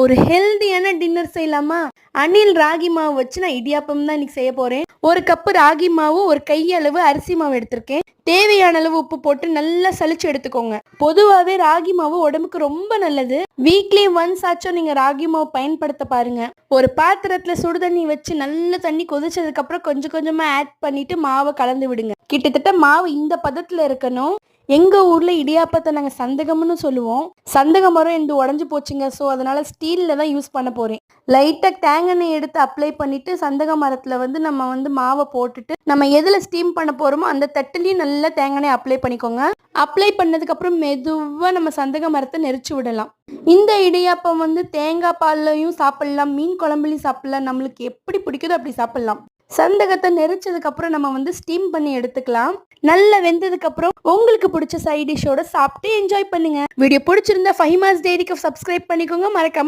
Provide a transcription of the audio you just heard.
ஒரு ஹெல்தியான டின்னர் செய்யலாமா? அணில் ராகி மாவு வச்சு நான் இடியாப்பம் தான் இன்னைக்கு செய்ய போறேன். ஒரு கப்பு ராகி மாவு, ஒரு கையளவு அரிசி மாவு எடுத்திருக்கேன். தேவையான அளவு உப்பு போட்டு நல்லா சலிச்சு எடுத்துக்கோங்க. பொதுவாகவே ராகி மாவு உடம்புக்கு ரொம்ப நல்லது. வீக்லி ஒன்ஸ் ஆச்சும் நீங்க ராகி மாவு பயன்படுத்த பாருங்க. ஒரு பாத்திரத்துல சுடு தண்ணி வச்சு நல்ல தண்ணி கொதிச்சதுக்கு அப்புறம் கொஞ்சம் கொஞ்சமா ஆட் பண்ணிட்டு மாவை கலந்து விடுங்க. கிட்டத்தட்ட மாவு இந்த பதத்துல இருக்கணும். எங்க ஊர்ல இடியாப்பத்தை நாங்க சந்தகம்னு சொல்லுவோம். சந்தக மரம் என்று உடஞ்சு போச்சுங்க. ஸோ அதனால ஸ்டீல்ல தான் யூஸ் பண்ண போறேன். லைட்டா தேங்காய் எண்ணெய் எடுத்து அப்ளை பண்ணிட்டு சந்தக மரத்துல நம்ம மாவை போட்டுட்டு நம்ம எதுல ஸ்டீம் பண்ண போறோமோ அந்த தட்டுலயும் நல்லா தேங்காய் எண்ணெய் அப்ளை பண்ணிக்கோங்க. அப்ளை பண்ணதுக்கு அப்புறம் மெதுவா நம்ம சந்தக மரத்தை நெரிச்சு விடலாம். இந்த இடியாப்பம் தேங்காய் பால்லையும் சாப்பிடலாம், மீன் குழம்புலையும் சாப்பிடலாம். நம்மளுக்கு எப்படி பிடிக்குதோ அப்படி சாப்பிடலாம். சந்தகத்தை நெரிச்சதுக்கு அப்புறம் நம்ம ஸ்டீம் பண்ணி எடுத்துக்கலாம். நல்லா வெந்ததுக்கு அப்புறம் உங்களுக்கு பிடிச்ச சைட் டிஷ்ஷோட சாப்பிட்டு என்ஜாய் பண்ணுங்க. வீடியோ பிடிச்சிருந்தா ஃபஹிமாஸ் டைரிக்கு சப்ஸ்கிரைப் பண்ணிக்கோங்க. மறக்காம